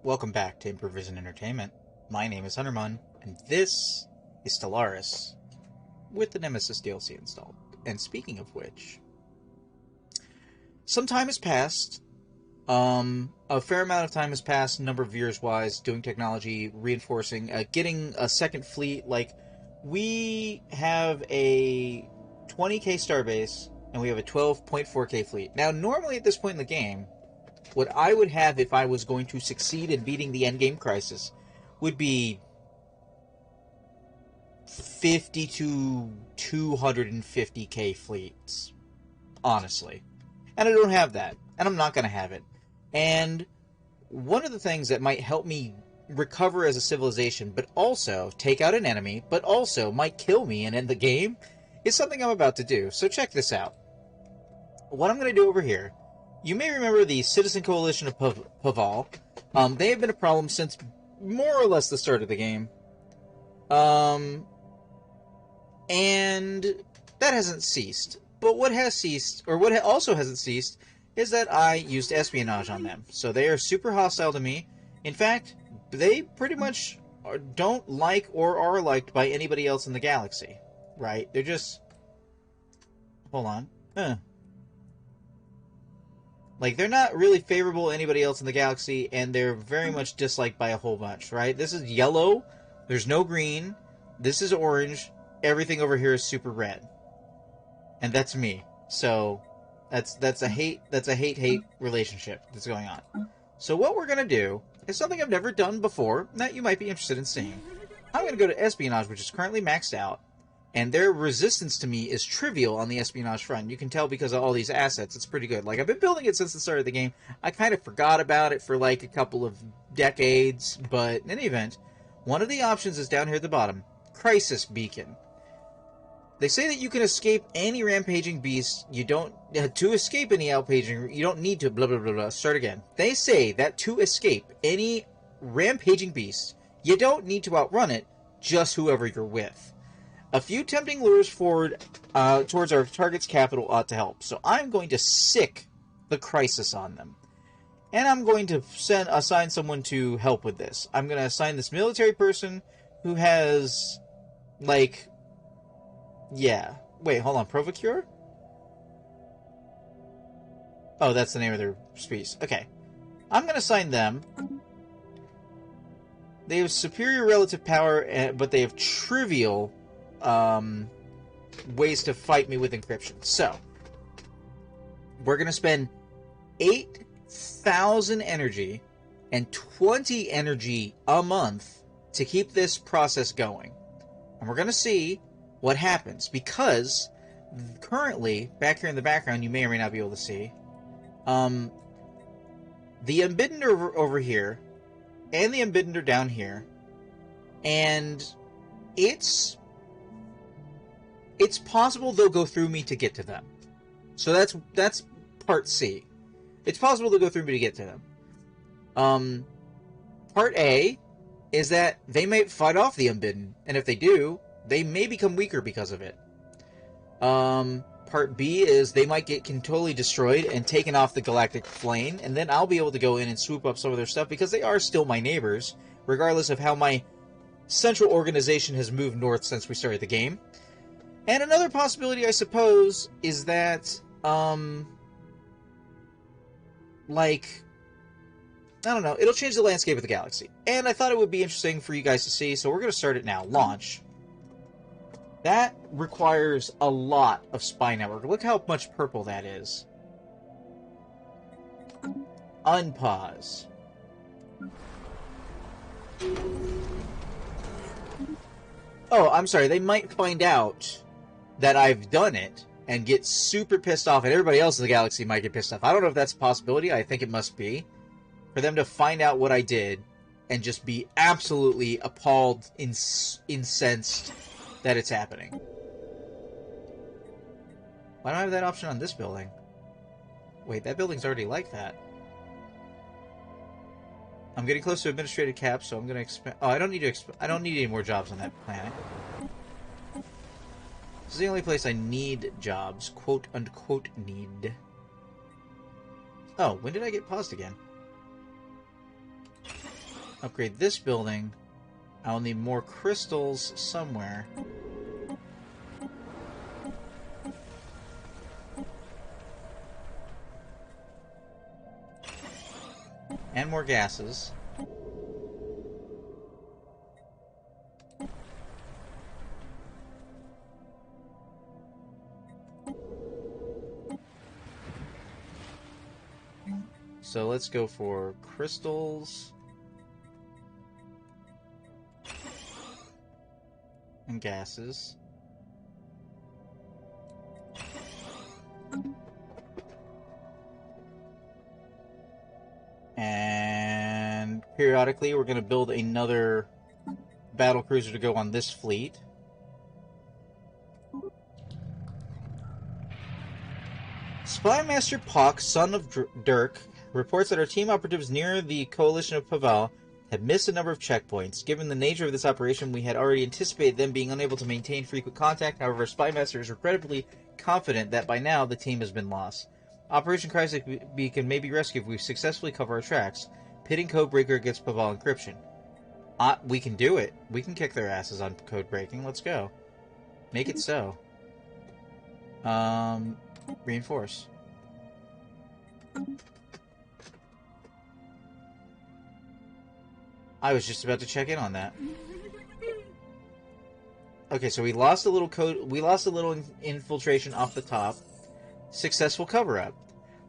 Welcome back to Improvision Entertainment. My name is Huntermun, and this is Stellaris, with the Nemesis DLC installed. And speaking of which, some time has passed. A fair amount of time has passed, number of years-wise, doing technology, reinforcing, getting a second fleet. Like, we have a 20k starbase, and we have a 12.4k fleet. Now, normally at this point in the game, what I would have if I was going to succeed in beating the endgame crisis would be 50 to 250k fleets, honestly. And I don't have that, and I'm not going to have it. And one of the things that might help me recover as a civilization, but also take out an enemy, but also might kill me and end the game, is something I'm about to do. So check this out. What I'm going to do over here, you may remember the Citizen Coalition of Proval. They have been a problem since more or less the start of the game. And that hasn't ceased. But what has ceased, or what also hasn't ceased, is that I used espionage on them. So they are super hostile to me. In fact, they pretty much don't like or are liked by anybody else in the galaxy. Right? They're just... Hold on. Like, they're not really favorable to anybody else in the galaxy, and they're very much disliked by a whole bunch, right? This is yellow, there's no green, this is orange, everything over here is super red. And that's me. So, that's a hate relationship that's going on. So what we're gonna do is something I've never done before, that you might be interested in seeing. I'm gonna go to espionage, which is currently maxed out, and their resistance to me is trivial on the espionage front. You can tell because of all these assets, it's pretty good. Like, I've been building it since the start of the game. I kind of forgot about it for, like, a couple of decades. But, in any event, one of the options is down here at the bottom. Crisis Beacon. They say that you can escape any rampaging beast. You don't... To escape any outpaging, you don't need to... Blah, blah, blah, blah. Start again. They say that to escape any rampaging beast, you don't need to outrun it, just whoever you're with. A few tempting lures forward towards our target's capital ought to help. So I'm going to sick the crisis on them. And I'm going to assign someone to help with this. I'm going to assign this military person who has, like... Yeah. Wait, hold on. Provocure? Oh, that's the name of their species. Okay. I'm going to assign them. They have superior relative power, but they have trivial... ways to fight me with encryption. So, we're going to spend 8,000 energy and 20 energy a month to keep this process going. And we're going to see what happens, because currently, back here in the background, you may or may not be able to see, the Embidder over here, and the Embidder down here, and it's possible they'll go through me to get to them. So that's part C. It's possible they'll go through me to get to them. Part A is that they may fight off the Unbidden, and if they do, they may become weaker because of it. Part B is they might get totally destroyed and taken off the galactic plane, and then I'll be able to go in and swoop up some of their stuff, because they are still my neighbors, regardless of how my central organization has moved north since we started the game. And another possibility, I suppose, is that, like, I don't know, it'll change the landscape of the galaxy. And I thought it would be interesting for you guys to see, so we're going to start it now. Launch. That requires a lot of spy network. Look how much purple that is. Unpause. Oh, I'm sorry, they might find out that I've done it and get super pissed off, and everybody else in the galaxy might get pissed off. I don't know if that's a possibility. I think it must be. For them to find out what I did and just be absolutely appalled, incensed that it's happening. Why don't I have that option on this building? Wait, that building's already like that. I'm getting close to administrative cap, so I'm going to expand. Oh, I don't need any more jobs on that planet. This is the only place I need jobs. Quote, unquote, need. Oh, when did I get paused again? upgrade this building. I'll need more crystals somewhere. And more gases. So let's go for crystals and gases. And periodically we're going to build another battle cruiser to go on this fleet. Spymaster Pock, son of Dirk, reports that our team operatives near the coalition of Proval had missed a number of checkpoints. Given the nature of this operation, we had already anticipated them being unable to maintain frequent contact. However, Spymaster is regrettably confident that by now the team has been lost. Operation Crisis Beacon may be rescued if we successfully cover our tracks, pitting Codebreaker against Proval encryption. We can do it. We can kick their asses on code breaking. Let's go. Make it so. Reinforce. I was just about to check in on that. Okay, so we lost a little code. We lost a little infiltration off the top. Successful cover-up.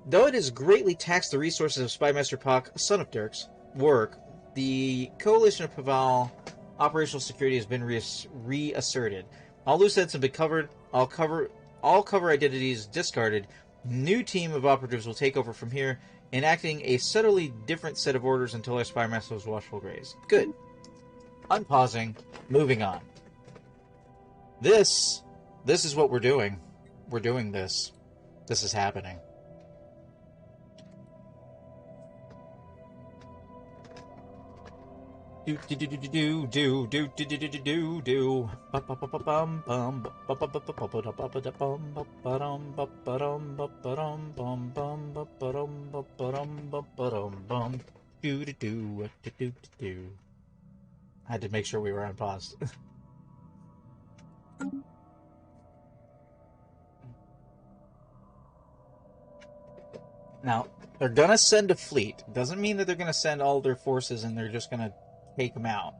Though it has greatly taxed the resources of Spymaster Pock, son of Dirk's, work, the coalition of Proval operational security has been reasserted. All loose ends have been covered. All cover identities discarded. New team of operatives will take over from here, enacting a subtly different set of orders until our Spymaster's watchful gaze. Good. Unpausing. Moving on. This is what we're doing. We're doing this. This is happening. Do do do do do do do do do do do do. I had to make sure we were on pause. Now, they're gonna send a fleet. Doesn't mean that they're gonna send all their forces and they're just gonna take them out.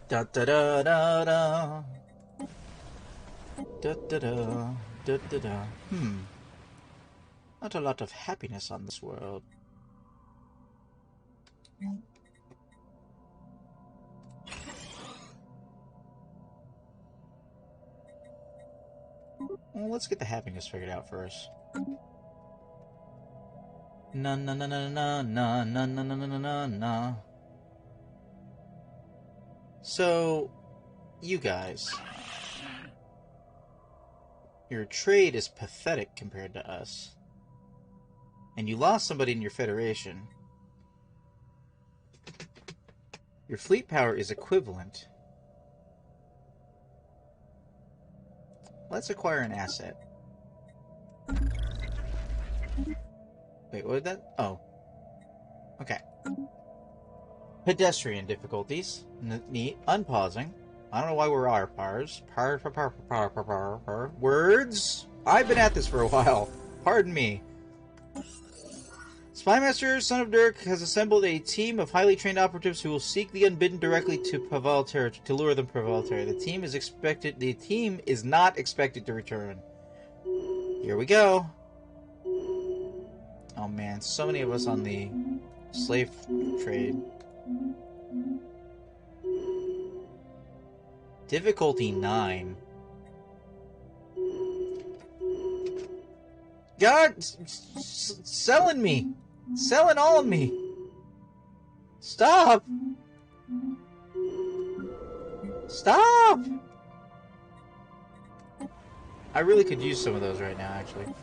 Da da da da da. Da da da da da da. Not a lot of happiness on this world. Well, let's get the happiness figured out first. Na na na na na na na na na na na na. So, you guys, your trade is pathetic compared to us, and you lost somebody in your federation. Your fleet power is equivalent. Let's acquire an asset. Wait, what was that? Oh. Okay. Pedestrian difficulties. Neat. Unpausing. I don't know why we're R-pars. Words? I've been at this for a while. Pardon me. Spymaster, son of Dirk, has assembled a team of highly trained operatives who will seek the unbidden directly to Proval territory, to lure them to Proval territory. The team is not expected to return. Here we go. Oh man, so many of us on the slave trade. Difficulty 9. God, selling me. Selling all of me. Stop. Stop. I really could use some of those right now, actually.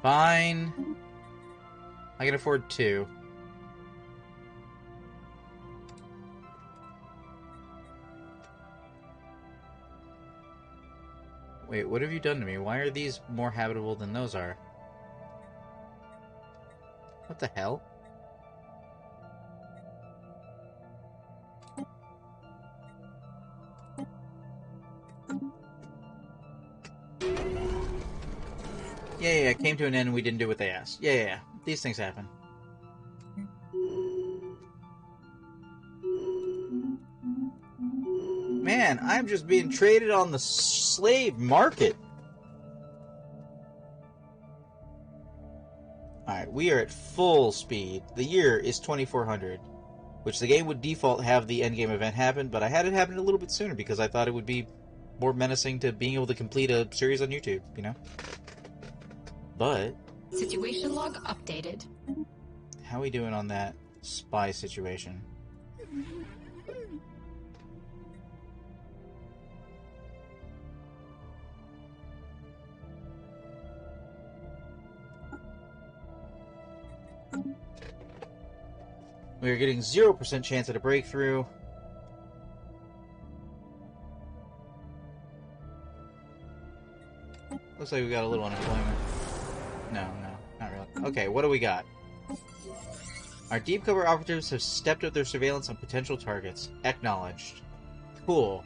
Fine. I can afford 2. Wait, what have you done to me? Why are these more habitable than those are? What the hell? Yeah, it came to an end and we didn't do what they asked. Yeah. These things happen. Man, I'm just being traded on the slave market. Alright, we are at full speed. The year is 2400, which the game would default have the endgame event happen, but I had it happen a little bit sooner because I thought it would be more menacing to being able to complete a series on YouTube, you know? But... Situation log updated. How are we doing on that spy situation? We're getting 0% chance at a breakthrough. Looks like we got a little unemployment. No, not really. Okay, what do we got? Our deep cover operatives have stepped up their surveillance on potential targets. Acknowledged. Cool.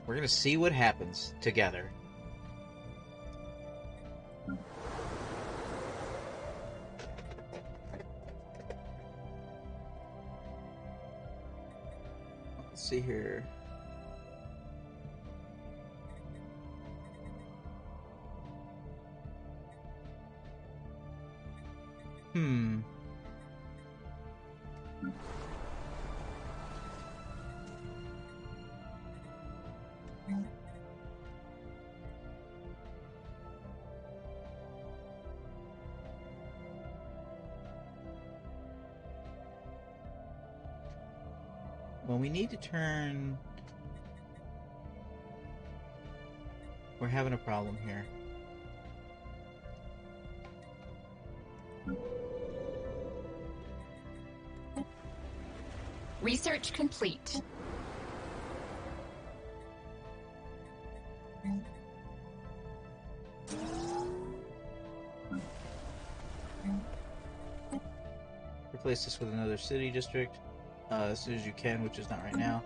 We're gonna see what happens together. Let's see here. Well, we need to turn... We're having a problem here. Research complete. Replace this with another city district as soon as you can, which is not right now.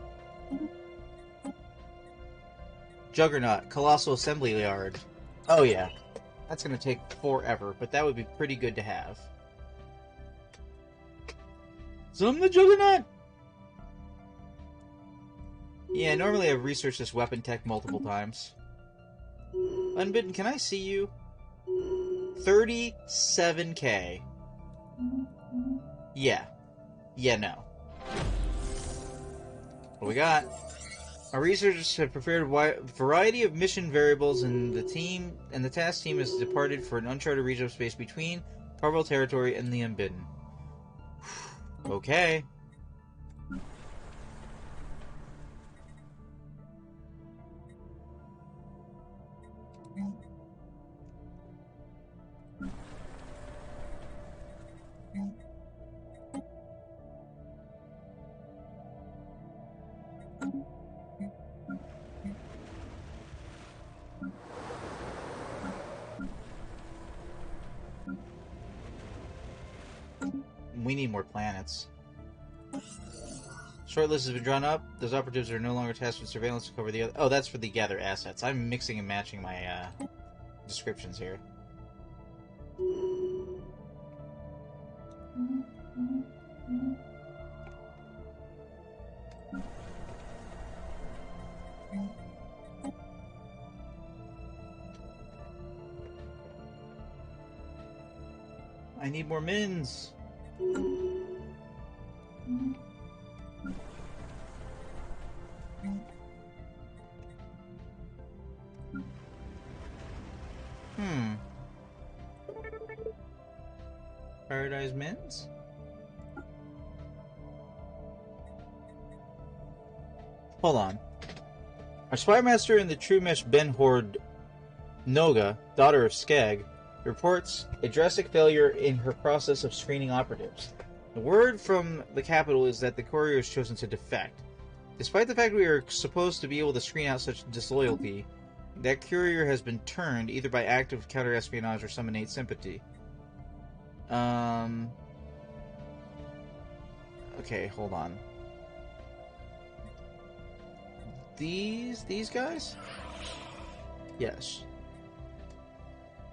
Juggernaut, Colossal Assembly Yard. Oh yeah, that's gonna take forever, but that would be pretty good to have. Summon the Juggernaut! Yeah, normally I've researched this weapon tech multiple times. Unbidden, can I see you? 37k. Yeah. Yeah, no. What we got? Our researchers have prepared a variety of mission variables, and the task team has departed for an uncharted region of space between Proval territory and the Unbidden. Okay. We need more planets. Short list has been drawn up. Those operatives are no longer tasked with surveillance to cover the other... Oh, that's for the gather assets. I'm mixing and matching my descriptions here. I need more mins. Paradise mins? Hold on. Our spy master and the true mesh Ben Horde Noga, daughter of Skeg, reports a drastic failure in her process of screening operatives. The word from the capital is that the courier has chosen to defect. Despite the fact we are supposed to be able to screen out such disloyalty, that courier has been turned either by active counter-espionage or some innate sympathy. Okay, hold on. These guys? Yes.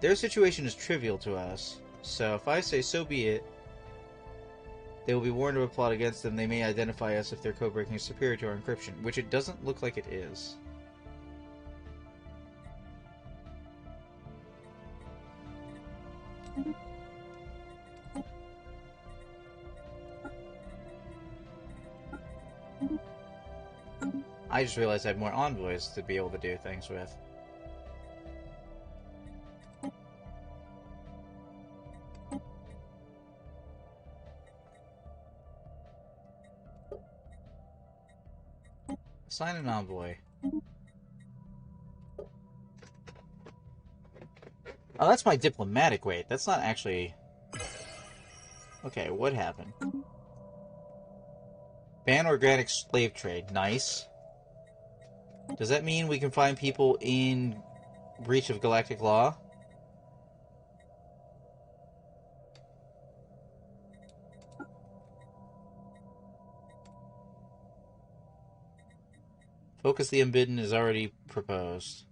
Their situation is trivial to us, so if I say so be it, they will be warned of a plot against them. They may identify us if their code breaking is superior to our encryption, which it doesn't look like it is. I just realized I have more envoys to be able to do things with. Assign an envoy. Oh, that's my diplomatic weight. That's not actually... Okay, what happened? Ban organic slave trade. Nice. Does that mean we can find people in breach of galactic law? Focus the Unbidden is already proposed.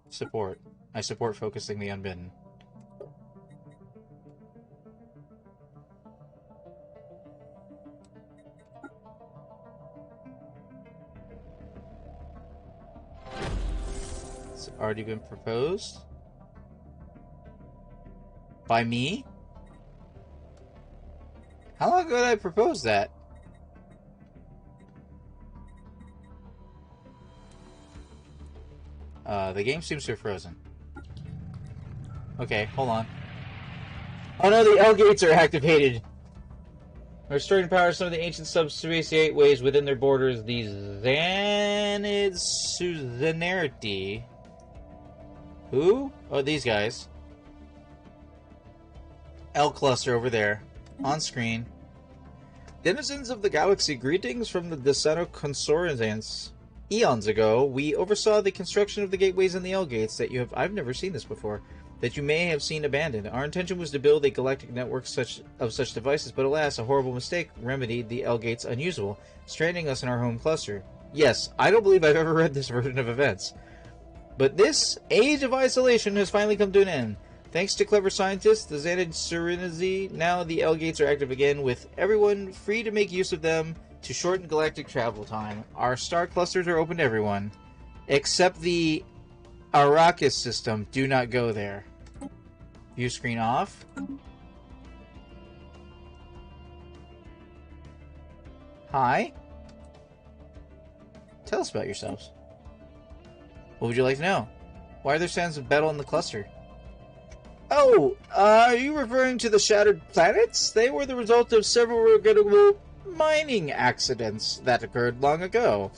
Support. I support focusing the Unbidden. It's already been proposed? By me? How long ago did I propose that? The game seems to have frozen. Okay, hold on. Oh no, the L gates are activated! Restoring power some of the ancient subspace gateways within their borders, the Xanid Suzanarity. Who? Oh, these guys. L cluster over there. On screen. Denizens of the galaxy, greetings from the Desano Consortians. Eons ago, we oversaw the construction of the gateways and the L-gates that you have... I've never seen this before. That you may have seen abandoned. Our intention was to build a galactic network of such devices, but alas, a horrible mistake remedied the L-gates unusable, stranding us in our home cluster. Yes, I don't believe I've ever read this version of events. But this age of isolation has finally come to an end. Thanks to clever scientists, the Xanid Serenity, now the L-gates are active again, with everyone free to make use of them to shorten galactic travel time. Our star clusters are open to everyone, except the Arrakis system. Do not go there. View screen off. Hi. Tell us about yourselves. What would you like to know? Why are there sounds of battle in the cluster? Oh, are you referring to the shattered planets? They were the result of several regrettable mining accidents that occurred long ago.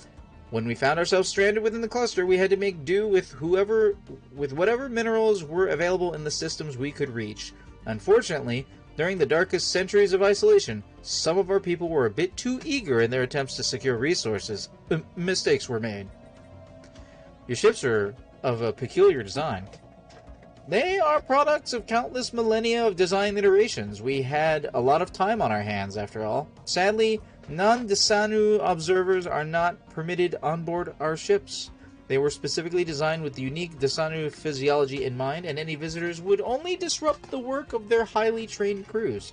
When we found ourselves stranded within the cluster, we had to make do with whatever minerals were available in the systems we could reach. Unfortunately, during the darkest centuries of isolation, some of our people were a bit too eager in their attempts to secure resources. Mistakes were made. Your ships are of a peculiar design. They are products of countless millennia of design iterations. We had a lot of time on our hands, after all. Sadly, non-Desanu observers are not permitted on board our ships. They were specifically designed with the unique Desanu physiology in mind, and any visitors would only disrupt the work of their highly trained crews.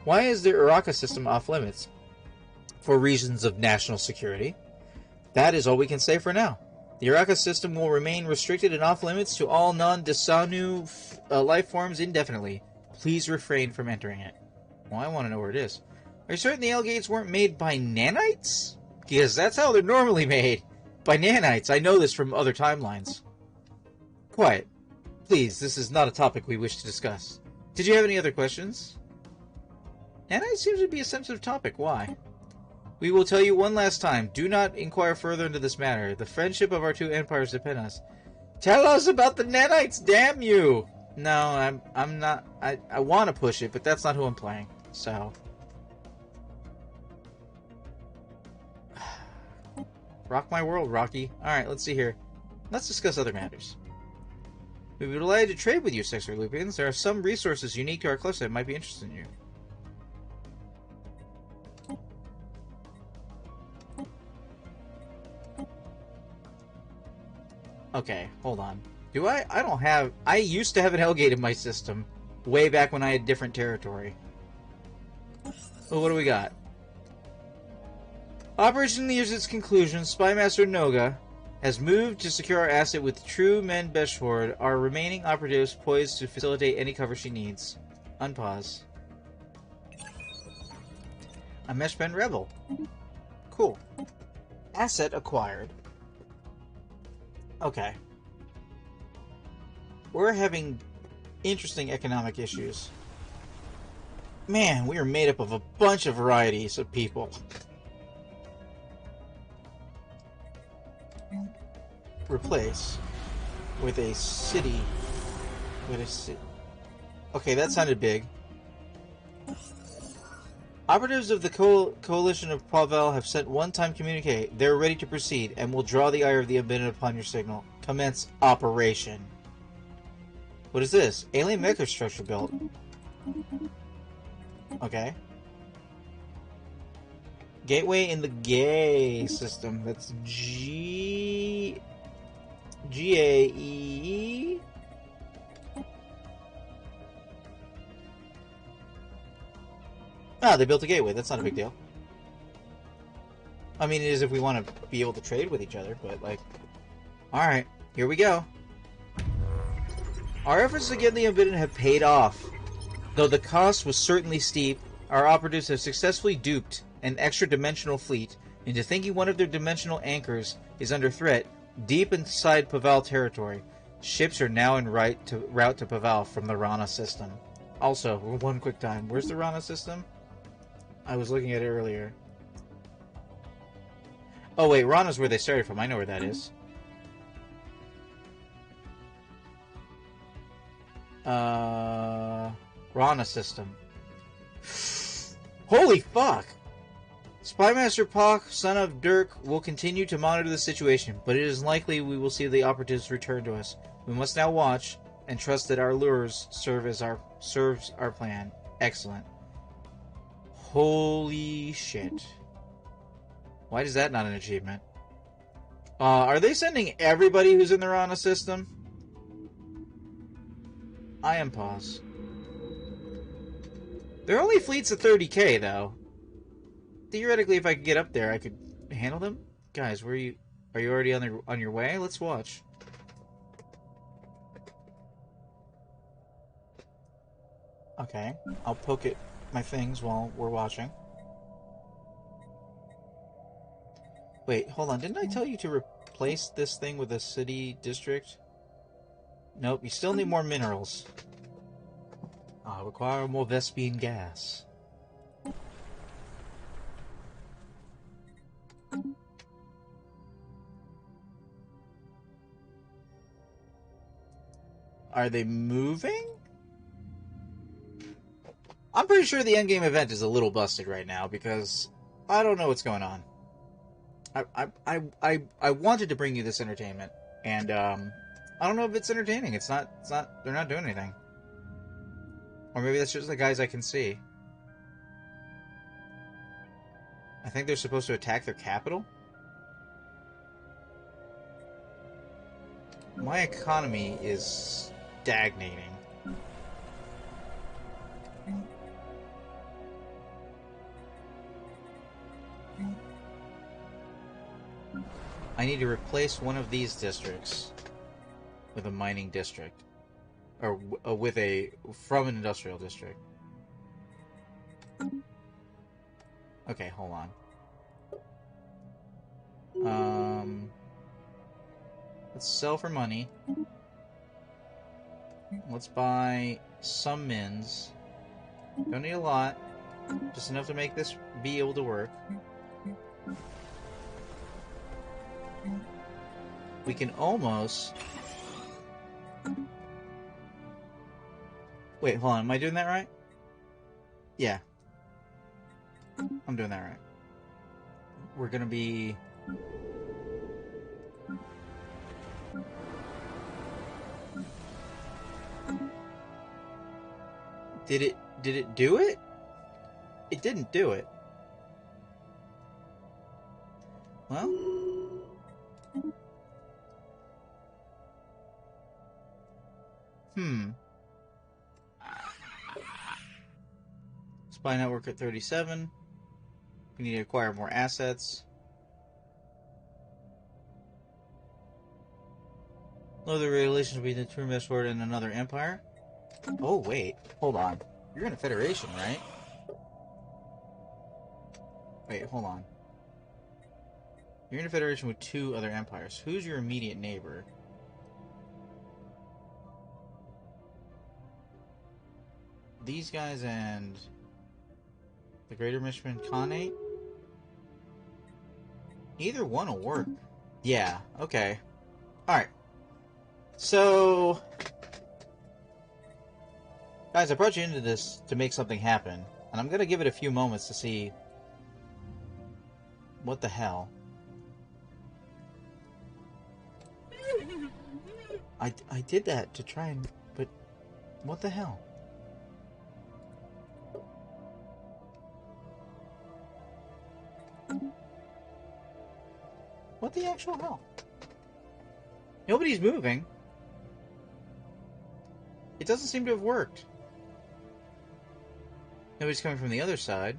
Why is the Arrakis system off limits? For reasons of national security. That is all we can say for now. The Arrakis system will remain restricted and off-limits to all non-Desanu life forms indefinitely. Please refrain from entering it. Well, I want to know where it is. Are you certain the L-gates weren't made by nanites? Because that's how they're normally made. By nanites. I know this from other timelines. Quiet. Please, this is not a topic we wish to discuss. Did you have any other questions? Nanites seems to be a sensitive topic. Why? We will tell you one last time. Do not inquire further into this matter. The friendship of our two empires depend on us. Tell us about the nanites, damn you! No, I'm not. I want to push it, but that's not who I'm playing. So, rock my world, Rocky. All right, let's see here. Let's discuss other matters. We would be delighted to trade with you, Sexarians. There are some resources unique to our cluster that might be interested in you. Okay, hold on. Do I? I don't have... I used to have an Hellgate in my system. Way back when I had different territory. Well, what do we got? Operation nears its conclusion. Spymaster Noga has moved to secure our asset with true men Beshford. Our remaining operatives poised to facilitate any cover she needs. Unpause. A Meshben Rebel. Cool. Asset acquired. Okay. We're having interesting economic issues. Man, we are made up of a bunch of varieties of people. Replace with a city. Okay, that sounded big. Operatives of the coalition of Proval have sent one-time communique. They're ready to proceed, and will draw the ire of the Unbidden upon your signal. Commence operation. What is this? Alien mecha structure built. Okay. Gateway in the gay system. That's G-A-E... Ah, they built a gateway. That's not a big deal. I mean, it is if we want to be able to trade with each other, but, like... Alright, here we go. Our efforts to get the Unbidden have paid off. Though the cost was certainly steep, our operatives have successfully duped an extra-dimensional fleet into thinking one of their dimensional anchors is under threat deep inside Proval territory. Ships are now en route to Proval from the Rana system. Also, one quick time, where's the Rana system? I was looking at it earlier. Oh wait, Rana's where they started from. I know where that is. Rana system. Holy fuck! Spymaster Pak, son of Dirk, will continue to monitor the situation, but it is likely we will see the operatives return to us. We must now watch and trust that our lures serves our plan. Excellent. Holy shit. Why is that not an achievement? Are they sending everybody who's in the Rana system? I am pause. They're only fleets of 30k, though. Theoretically, if I could get up there, I could handle them. Guys, where are you? Are you already on your way? Let's watch. Okay, I'll poke at my things while we're watching. Wait, hold on. Didn't I tell you to replace this thing with a city district? Nope, you still need more minerals. Require more Vespian gas. Are they moving? I'm pretty sure the endgame event is a little busted right now because I don't know what's going on. I wanted to bring you this entertainment, and I don't know if it's entertaining. It's not. They're not doing anything. Or maybe that's just the guys I can see. I think they're supposed to attack their capital. My economy is stagnating. I need to replace one of these districts with a mining district. Or from an industrial district. Okay, hold on. Let's sell for money. Let's buy some mins. Don't need a lot. Just enough to make this be able to work. We can almost... Wait, hold on. Am I doing that right? Yeah. I'm doing that right. We're gonna be... Did it do it? It didn't do it. Well... Spy network at 37. We need to acquire more assets. Lower the relations between the True Meshword and another empire. Oh, wait. Hold on. You're in a federation, right? Wait, hold on. You're in a federation with 2 other empires. Who's your immediate neighbor? These guys and the Greater Mishman Khanate? Either one will work. Yeah, okay. Alright. So... Guys, I brought you into this to make something happen. And I'm gonna give it a few moments to see... What the hell? I did that to try and... But... What the hell? What the actual hell? Nobody's moving. It doesn't seem to have worked. Nobody's coming from the other side.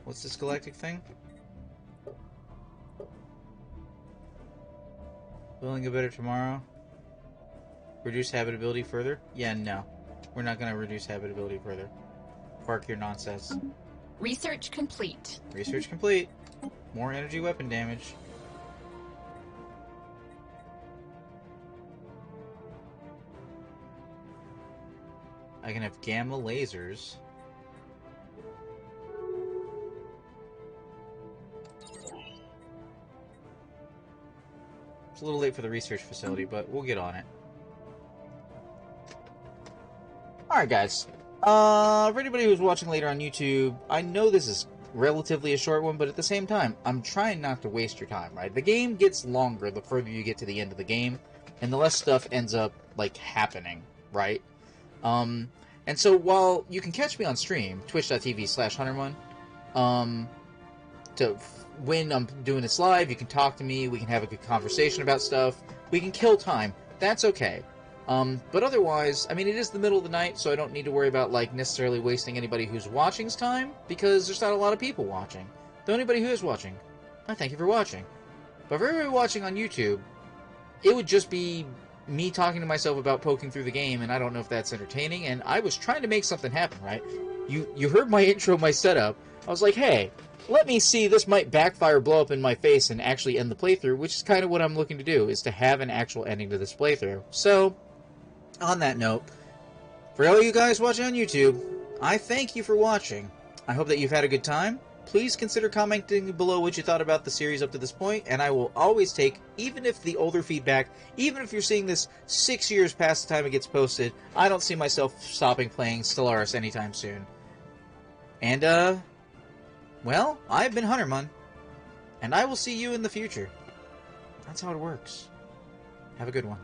What's this galactic thing? Building a better tomorrow. Reduce habitability further? Yeah, no. We're not going to reduce habitability further. Park your nonsense. Research complete. Research complete. More energy weapon damage. I can have gamma lasers. It's a little late for the research facility, but we'll get on it. Alright, guys. For anybody who's watching later on YouTube, I know this is relatively a short one, but at the same time, I'm trying not to waste your time, right? The game gets longer the further you get to the end of the game, and the less stuff ends up, like, happening, right? And so while you can catch me on stream, twitch.tv/HunterMun, when I'm doing this live, you can talk to me, we can have a good conversation about stuff, we can kill time, that's okay. But otherwise, I mean, it is the middle of the night, so I don't need to worry about, like, necessarily wasting anybody who's watching's time, because there's not a lot of people watching. Though anybody who is watching, I thank you for watching. But for everybody watching on YouTube, it would just be me talking to myself about poking through the game, and I don't know if that's entertaining, and I was trying to make something happen, right? You heard my intro, my setup. I was like, hey, let me see, this might backfire, blow up in my face, and actually end the playthrough, which is kind of what I'm looking to do, is to have an actual ending to this playthrough. So, on that note, for all you guys watching on YouTube, I thank you for watching. I hope that you've had a good time. Please consider commenting below what you thought about the series up to this point, and I will always take, even if the older feedback, even if you're seeing this 6 years past the time it gets posted, I don't see myself stopping playing Stellaris anytime soon. And, well, I've been HunterMun, and I will see you in the future. That's how it works. Have a good one.